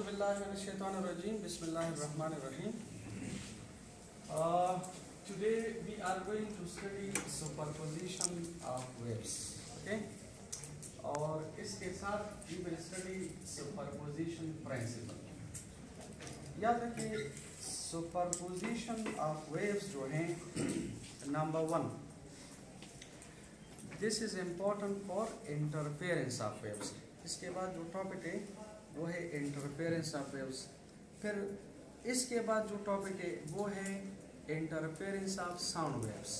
Auzubillahiminash-shaytanir-rajim. Bismillahir-rahmanir-rahim. Today we are going to study superposition of waves. Okay? और इसके साथ we will study superposition principle. याद रखिए superposition of waves जो हैं number 1. This is important for interference of waves. इसके बाद जो टॉपिक है वो है इंटरफेरेंस ऑफ वेव्स। फिर इसके बाद जो टॉपिक है वो है इंटरफेरेंस ऑफ साउंड वेव्स।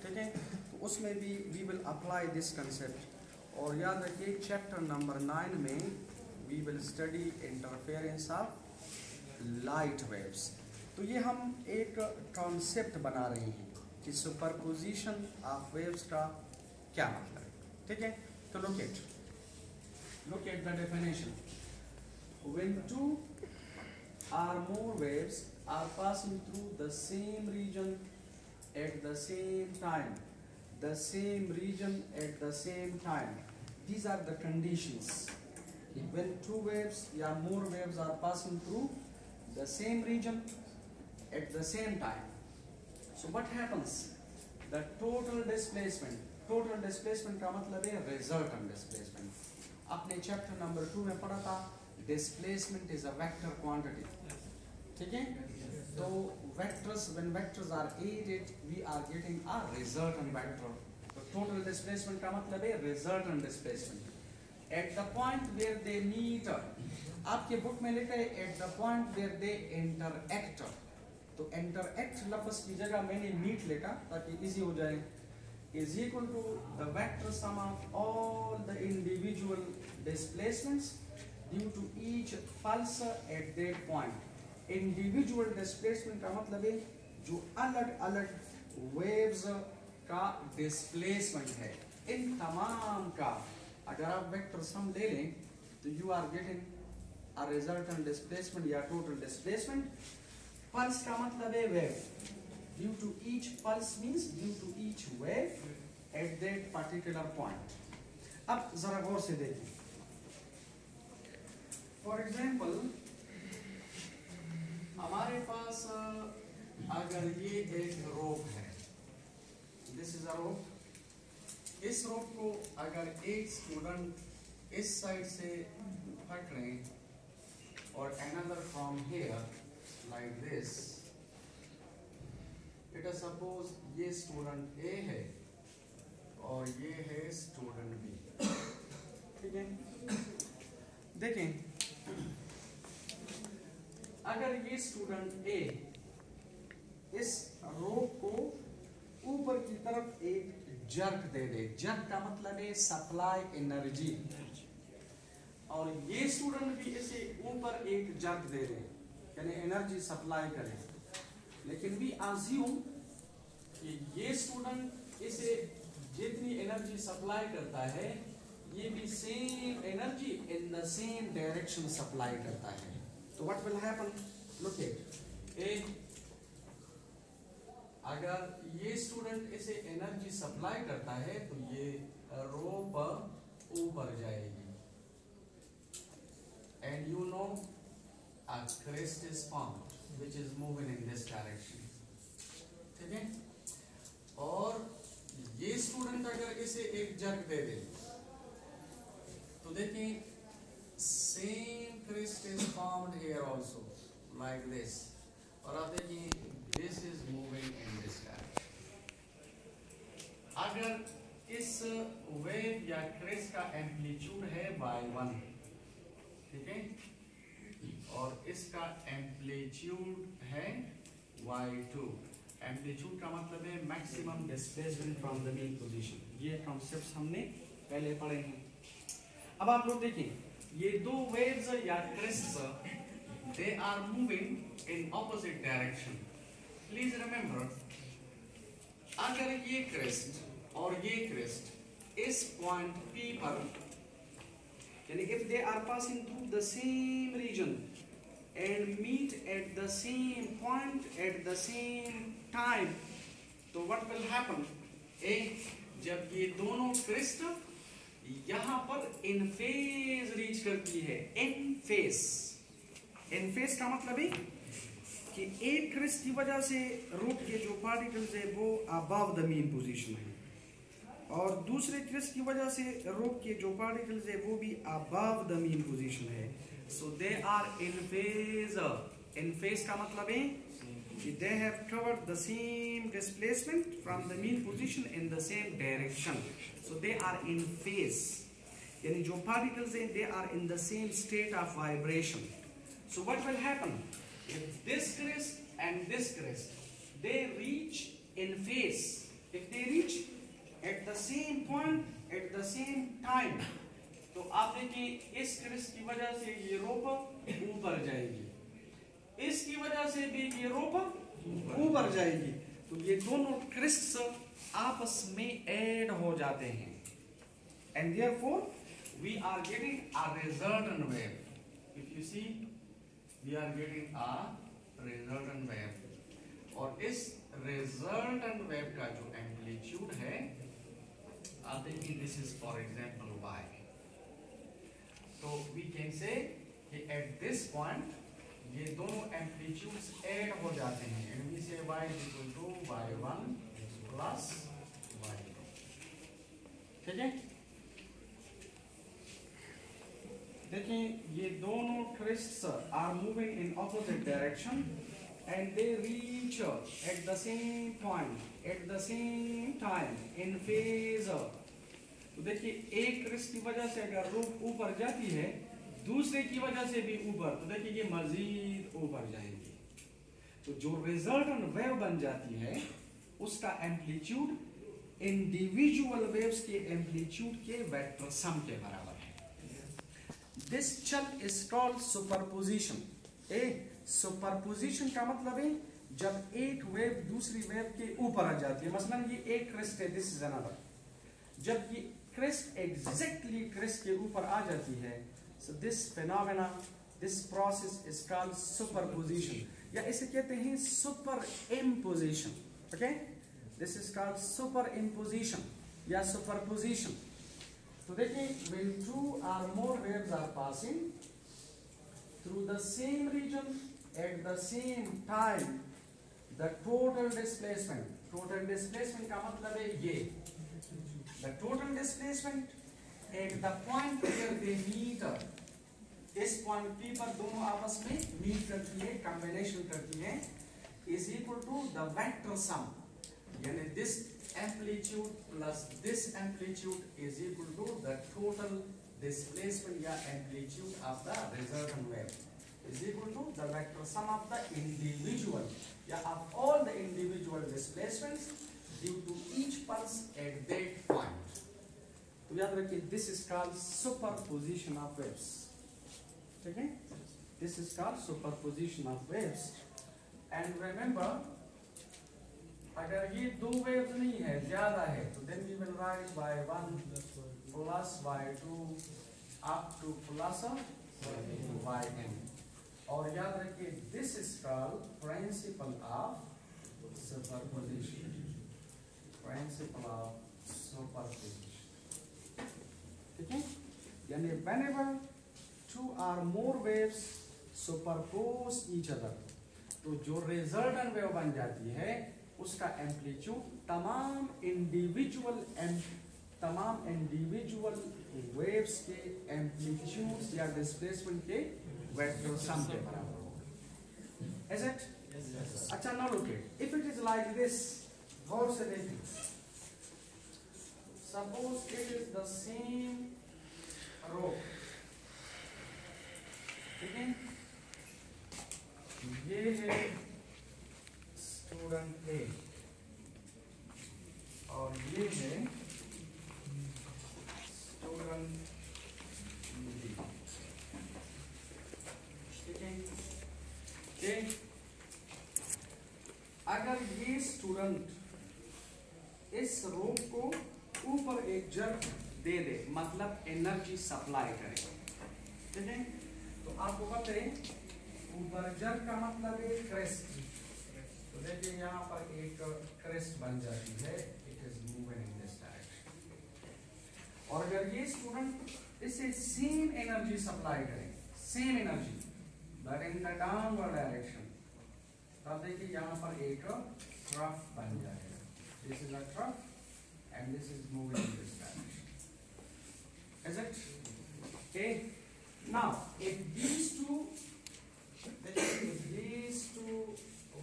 ठीक है, तो उसमें भी we will apply this concept. और याद रखिए चैप्टर नंबर 9 में we will study interference of light waves. तो ये हम एक कॉन्सेप्ट बना रहे हैं कि सुपरपोजिशन ऑफ वेव्स का क्या मतलब है। ठीक है, तो look at the definition. When two or more waves are passing through the same region at the same time, these are the conditions. When two waves or more waves are passing through the same region at the same time, so what happens? The total displacement का मतलब है resultant displacement. आपने chapter number 2 में पढ़ा था displacement is a vector quantity. ठीक है, तो vectors when vectors are added we are getting a resultant vector. तो टोटल डिस्प्लेसमेंट का मतलब है resultant displacement at the point where they meet. आपके बुक में लिखा है at the point where they interact. तो इंटरएक्ट लफ्ज की जगह मैंने मीट लिखा ताकि इजी हो जाए। is equal to the vector sum of all the individual displacements due to each pulse at that point. Individual displacement का मतलब है जो अलग अलग waves का displacement है, इन तमाम का अगर आप vector sum ले लें तो you are getting a resultant displacement या total displacement. Pulse का मतलब है wave. Due to each pulse means due to each wave at that particular point. अब जरा गौर से देखें। For example, हमारे पास अगर ये एक रोप है, this is a rope, इस रोप को अगर एक स्टूडेंट इस साइड से पकड़े और another from here like this, let us suppose ये स्टूडेंट ए है और ये है स्टूडेंट बी। ठीक है, देखें अगर ये स्टूडेंट ए इस रोप को ऊपर की तरफ एक जर्क दे दे, जर्क का मतलब है सप्लाई एनर्जी, और ये स्टूडेंट भी इसे ऊपर एक जर्क दे दे यानी एनर्जी सप्लाई करे, लेकिन भी अज्यूम कि ये स्टूडेंट इसे जितनी एनर्जी सप्लाई करता है ये भी same energy in the same direction supply करता है। तो what will happen? Look at A, अगर ये स्टूडेंट इसे एनर्जी सप्लाई करता है तो ये रोप ऊपर जाएगी and you know a crest is formed which is moving in this direction. ठीक है, और ये स्टूडेंट अगर इसे एक जर्क दे दे तो देखिए same crest is formed here also like this, और आप देखिए this is moving in this direction. अगर इस वेव या crest का एम्पलीट्यूड है y1, ठीक है, और इसका एम्पलीट्यूड है y2। एम्पलीट्यूड का मतलब है maximum displacement from the main position. ये कॉन्सेप्ट्स हमने पहले पढ़े हैं। अब आप लोग देखिए ये दो वेव्स या crests they are moving in opposite direction. Please remember, अगर ये क्रेस्ट और ये क्रेस्ट इस पॉइंट P पर, यानी if they are passing through the same region and meet at the same point at the same time, तो what will happen? जब ये दोनों क्रिस्ट यहाँ पर इन फेज रीच करती है, इन फेज इन फेज का मतलब है कि एक क्रिस्ट की वजह से रूट के जो पार्टिकल्स है वो अबव द मीन पोजीशन है, और दूसरे क्रिस्ट की वजह से रूट के जो पार्टिकल्स है वो भी अबव द मीन पोजीशन है। So they are in phase. In phase का मतलब है कि they have covered the same displacement from the mean position in the same direction, so they are in phase, yani jo particles हैं they are in the same state of vibration. So what will happen if this crest and this crest they reach in phase, if they reach at the same point at the same time, तो आप देखिए इस Christ की वजह से ये रोप ऊपर जाएगी, इसकी वजह से भी ये रोप ऊपर जाएगी, तो ये दोनों क्रिस्ट्स आपस में ऐड हो जाते हैं, and therefore we are getting a resultant wave. If you see we are getting a resultant wave, और इस रिजल्टेंट वेव का जो एम्पलीट्यूड है आप देखिए, this is for example y, तो वी कैन से कि एट दिस पॉइंट ये दोनों एम्पलीट्यूड्स ऐड हो जाते हैं, and we say y equal to y1 plus y2. ठीक है, देखिए ये दोनों crests are moving in opposite direction and they reach at the same point at the same time in phase. तो देखिए एक क्रिस्ट की वजह से अगर रूट ऊपर जाती है, दूसरे की वजह से भी ऊपर, तो देखिए ये मजीद ऊपर जाएगी, तो जो रिजल्टेंट वेव बन जाती है उसका एम्पलीट्यूड इंडिविजुअल वेव्स के एम्पलीट्यूड के वेक्टर सम के बराबर है. दिस चल इज कॉल्ड सुपरपोजिशन. सुपरपोजिशन का मतलब है जब एक वेव दूसरी वेव के ऊपर आ जाती है. मसलन ये एक क्रिस्ट है, दिस इज अनदर, जब ये क्रिस्ट एग्जैक्टली क्रिस्ट के ऊपर आ जाती है, so this phenomena, this process is called superposition, या इसे कहते हैं superimposition. Okay, this is called superimposition या superposition. तो देखिए when two or more waves are passing through the same region at the same time, the total displacement का मतलब है ये, the total displacement at the point where they meet, इस point P पर दोनों आपस में मीट करती है, कॉम्बिनेशन करती है, is equal to the vector sum, यानी this amplitude plus this amplitude is equal to the total displacement या amplitude of the resultant wave is equal to the vector sum of the individual या of all the individual displacements due to each pulse at that point. तो याद रखिए this is called superposition of waves. ठीक है, this is called superposition of waves. And remember अगर ये दो waves नहीं है, ज्यादा है, तो then we will write y1 plus y2 up to plus yn. और याद रखिए this is called principle of superposition. Principle of superposition. ठीक है, यानी whenever two or more waves superpose each other, तो जो रिजल्टेंट वेव बन जाती है उसका एम्पलीट्यूड तमाम इंडिविजुअल वेव्स के एम्पलीट्यूड्स या डिस्प्लेसमेंट के वेक्टर सम के बराबर होगा. Is it? Yes. अच्छा, now look it. If it is like this, गौर से देखिए. Suppose it is the same rope. ठीक है, ये है स्टूडेंट A और ये है स्टूडेंट B. ठीक है, अगर ये स्टूडेंट इस रोप को ऊपर एक जर्क दे दे, मतलब एनर्जी सप्लाई करे. ठीक है, तो आपको पता है ऊपर जर्क का मतलब है क्रेस्ट. तो देखिए यहाँ पर एक क्रेस्ट बन जाती है, it is moving in this direction. और अगर ये स्टूडेंट इसे सेम एनर्जी सप्लाई करे, same energy, but in the downward direction, तब देखिए यहाँ पर एक trough बन जाएगा. This is a trough and this is moving in this direction. Is it? Okay. Now, if these two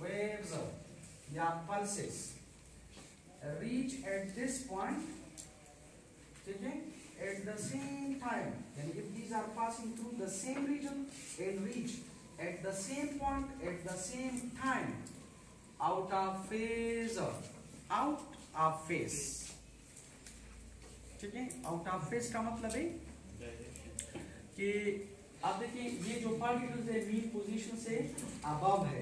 waves या pulses reach at this point, ठीक है, at the same time, and if these are passing through the same region and reach at the same point at the same time, out of phase, ठीक है. Out of phase का मतलब है कि आप देखिए ये जो पार्टिकल्स है मीन पोजीशन से अबव है,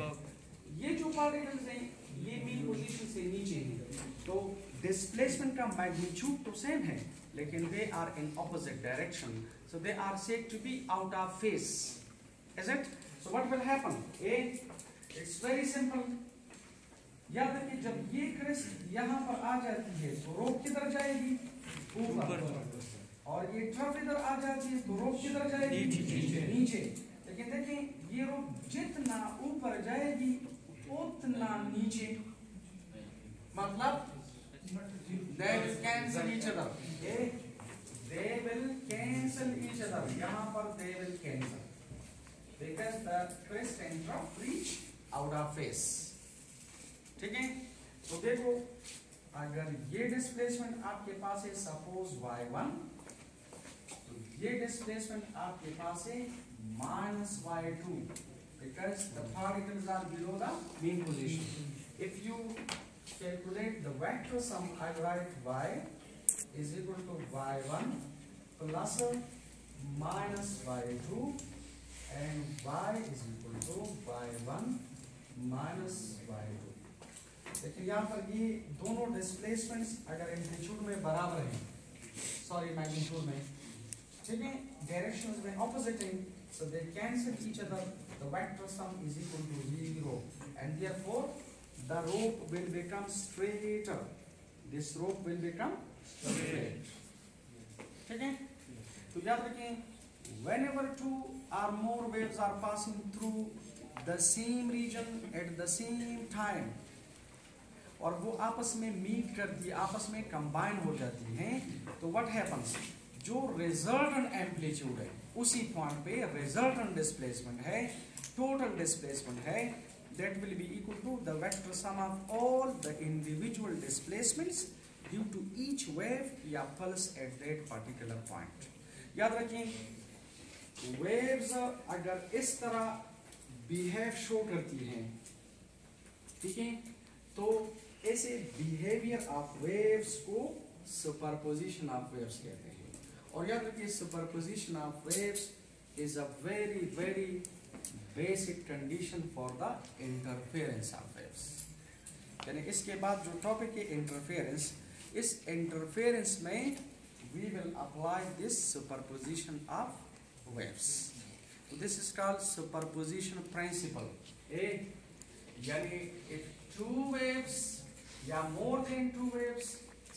ये जो पार्टिकल्स हैं ये मीन पोजीशन से नीचे हैं, तो डिस्प्लेसमेंट का मैग्नीट्यूड तो सेम है लेकिन they are in opposite direction, so they are said to be out of phase. Is it? So what will happen? It's very simple. याद रखिए जब ये क्रिस्ट यहाँ पर आ जाती है तो रोप किधर जाएगी? ऊपर. और ये ट्रफ इधर आ जाती है तो रोप किधर जाएगी? नीचे. लेकिन देखिए ये रोप जितना ऊपर जाएगी उतना नीचे, मतलब they will cancel each other. They will cancel each other. यहाँ पर they will cancel because the crest and trough reach out of phase. ठीक है. तो देखो अगर ये डिस्प्लेसमेंट आपके पास है सपोज y1, तो ये डिस्प्लेसमेंट आपके पास है -y2 because the particles are below the mean position. If you calculate the vector sum, I write y is equal to y1 plus minus y2 and y is equal to y1 minus y2. देखिए यहाँ पर ये दोनों displacements अगर amplitude में बराबर हैं, sorry magnitude में, ठीक है, डायरेक्शंस में ऑपोजिट हैं, so they cancel each other. The vector sum is equal to 0 and therefore the rope will become straighter. This rope will become straight. ठीक है. तो याद रखें whenever two or more waves are passing through the same region at the same time और वो आपस में meet करती है, आपस में कंबाइन हो जाती हैं, तो व्हाट हैपन्स? जो रिजल्टेंट एम्पलीट्यूड है उसी पॉइंट पे रिजल्टेंट डिस्प्लेसमेंट है, टोटल डिस्प्लेसमेंट है, that will be equal to the vector sum of all the individual displacements due to each wave या pulse at that particular point. याद रखें waves अगर इस तरह बिहेव शो करती हैं, ठीक है, तो ऐसे बिहेवियर ऑफ वेव्स को सुपरपोजिशन ऑफ वेव्स कहते हैं. और याद रखिए superposition of waves is a very very basic condition for the interference of waves. यानी इसके बाद जो टॉपिक है इंटरफेरेंस, इस इंटरफेरेंस में we will apply this superposition of waves. This is called superposition principle. यानी इफ two waves या more than two waves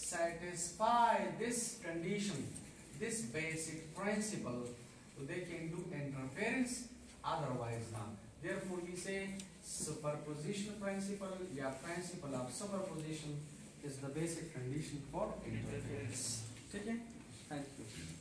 satisfy this condition, this basic principle, so they can do interference, otherwise not. Therefore we say superposition principle या principle of superposition is the basic condition for interference. ठीक है. Thank you.